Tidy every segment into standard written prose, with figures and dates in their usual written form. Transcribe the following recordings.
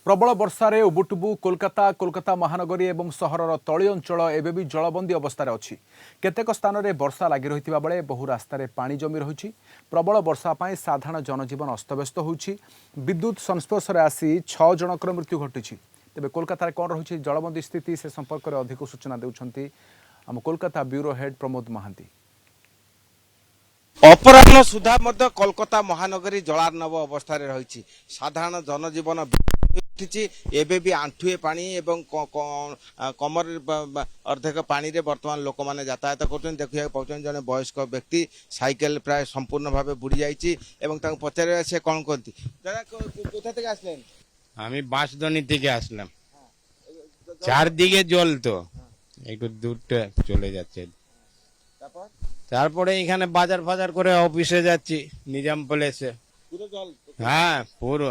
प्रबल वर्षार उबुटुबु कोलकाता कोलकाता महानगरी और सहरर तली अंचल एवं जलबंदी अवस्था अच्छी केतेक स्थान में वर्षा लगी रही बेले बहु रास्तार पानी जमी रही प्रबल वर्षा पर साधारण जनजीवन अस्तव्यस्त होउछि। विद्युत संस्पर्श में आसी 6 जनकर मृत्यु घटी तेज कोलकाता कौन रही जलबंदी स्थिति से संपर्क में अधिक सूचना देउछंती आम कोलकाता ब्यूरो हेड प्रमोद महांती। अपराह्न सुधा मध्य कोलकाता महानगरी जलार्णव अवस्था रही साधारण जनजीवन उठी एबे भी आंठुए पानी एवं कमर अर्धेक पानी रे वर्तमान लोक मैंने यातायात कर देखा पाँच जन वयस्क व्यक्ति साइकेल प्राय संपूर्ण भाव बुड़ी जाइए पचारे से कौन कहती दादा कोथा आसलें আমি বাঁশদনি থেকে আসলাম। চারদিকে জল তো একটু দূরটা চলে যাচ্ছে। তারপরে এখানে বাজার ফাজার করে অফিসে যাচ্ছি নিজাম প্লেসে। হ্যাঁ পুরো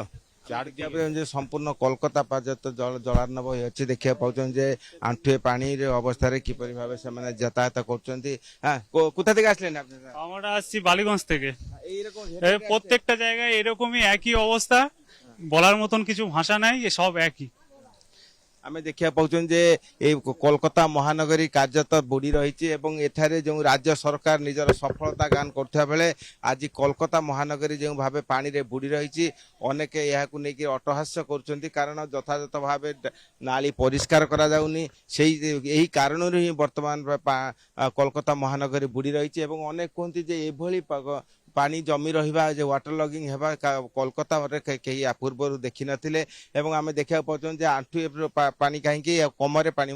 चारिदिके संपूर्ण कोलकाता पर्यंत जलार्णव होती देखा पाँच आंठुए पानी अवस्था किपरि भाव से यातायात करा आसलें আমরা আসছি বালিগঞ্জ থেকে। প্রত্যেকটা জায়গায় এরকমই একই অবস্থা, বলার মতন কিছু ভাষা নাই, সব একই। आम देखा पाँच कोलकाता महानगरी कार्यत बुड़ी रही एठारे जो राज्य सरकार निजर सफलता गान करता बेले आज कोलकाता महानगरी जो भाव पानी रे बुड़ी रही अनेक यहाँ अट्टहास्य कर कारण यथायथ भाव नाली परिष्कार करा जाउनी यही कारण ही वर्तमान कोलकाता महानगरी बुड़ी रही अनेक कहते जे एभली पानी जमी रहा वाटर लगिंग है कोलकाता कहीं पूर्व देखी नथिले आम देखा पाँच आंठुए पानी कहीं कमरे पानी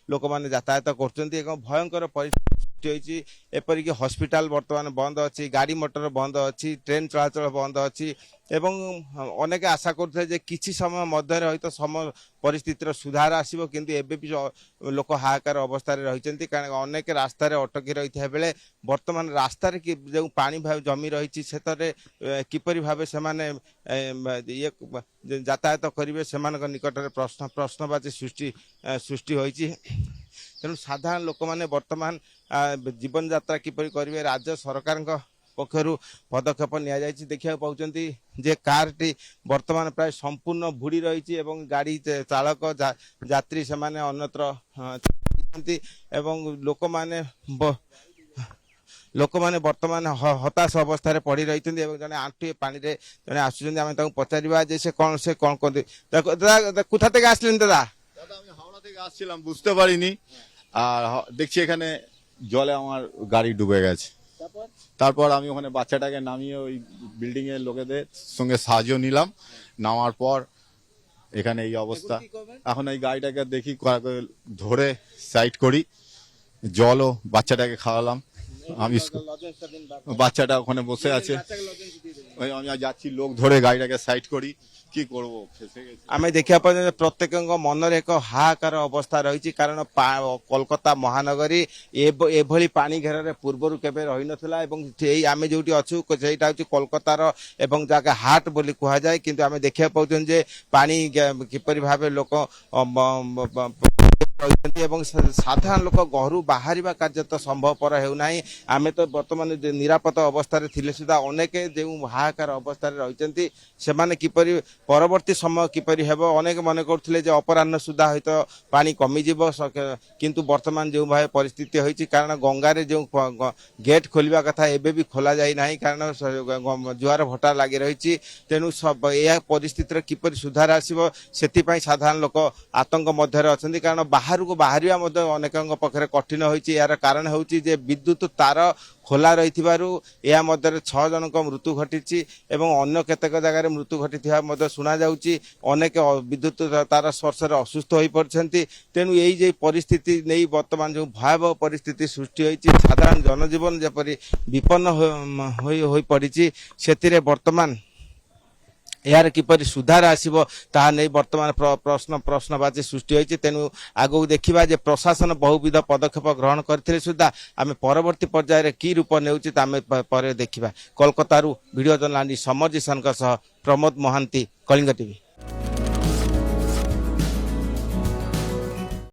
लोक मैंने यातायात कर भयंकर परिस्थिति एपरिक हॉस्पिटल वर्तमान बंद अच्छी गाड़ी मोटर बंद अच्छी ट्रेन चलाचल बंद अच्छी अनेक आशा करते किसी समय मध्य हयतो समय परिस्थितिर सुधार आसो किंतु एबे भी लोक हाहाकार अवस्था रही कारण अनेक रास्त अटकी रही था बेले वर्तमान रास्तार जो पानी भाव जमी रही से किपरि भाव से ये यातायात करेंगे से निकट में प्रश्नवाची सृष्टि होती तेणु साधारण लोक मैंने वर्तमान जीवन यात्रा किपरि करेंगे राज्य सरकार पक्षर पदक्षेप नि देखा पाँच जे कार टी वर्तमान प्राय संपूर्ण बुड़ी रही गाड़ी चालक यात्री से अन्यत्र लोक मैंने वर्तमान हताश अवस्था पड़ी रही जन आंठुए पानी रे जन आसुम पचार से कौन कहते कोथा থেকে আসলেন दादा আমি হাওড়া থেকে আসছিলাম বুঝতে পারিনি আর দেখছি এখানে জলে আমার গাড়ি ডুবে গেছে তারপর আমি ওখানে বাচ্চাটাকে নামিয়ে ওই বিল্ডিং এর লোকেদের সঙ্গে সাহায্য নিলাম নামার পর এখানে এই অবস্থা এখন এই গাড়িটাকে দেখি ধরে সাইড করি জলও বাচ্চাটাকে খাওয়ালাম আমি বাচ্চাটা ওখানে বসে আছে ওই আমি যাচ্ছি লোক ধরে গাড়িটাকে সাইড করি কি করব आम देखा प्रत्येक मनरे एक हाहाकार अवस्था रही कारण कोलकाता महानगरी एभली पानी घेर पूर्वर केबे रही नथिला आम जो अच्छु से कोलकातार एवं जगह हाट बोली कह जाए किंतु आम देखा पाँच पानी किपरि भाव लोक साधारण लोक घर बाहर कार्य तो संभवपर होना आम तो बर्तमान निरापद अवस्था सुधा अनेक जो हाहाकार अवस्था रही से किपरि परवर्ती समय किपरि हेब अनेक मन करते अपराह्न सुधा हयत पानी कमिज किंतु वर्तमान जो भाव परिस्थिति होती कारण गंगार जो गेट खोलिया कथा एबे भी खोल जाए ना कारण जुआर भटा लगी रही तेणु सब यह परिस्थिति किपरि सुधार आसो से साधारण लोक आतंक मध्य अच्छा कारण बाहर को बाहर अनेक पक्षे कठिन होती यार कारण हूँ विद्युत तार खोला रही 6 जन मृत्यु घटी अन्य केतेक जगह मृत्यु घटी शुणा जाऊँगी अनेक विद्युत तार स्पर्श असुस्थ हो पड़ते तेणु यही परिस्थिति नहीं वर्तमान जो भयावह परिस्थिति सृष्टि होती साधारण जनजीवन जपरी विपन्न हो पड़ी से वर्तमान यार किपरि सुधार आसो ता नहीं वर्तमान प्रश्नवाची सृष्टि होती तेणु आगू देखा जे प्रशासन बहुविध पदक्षेप ग्रहण करथिले सुधा आम परवर्ती पर्यायर की रूप नेउछि आम पर देखा कोलकाता वीडियो जर्नलिस्ट समर जिसन प्रमोद महांती कलिंग टीवी।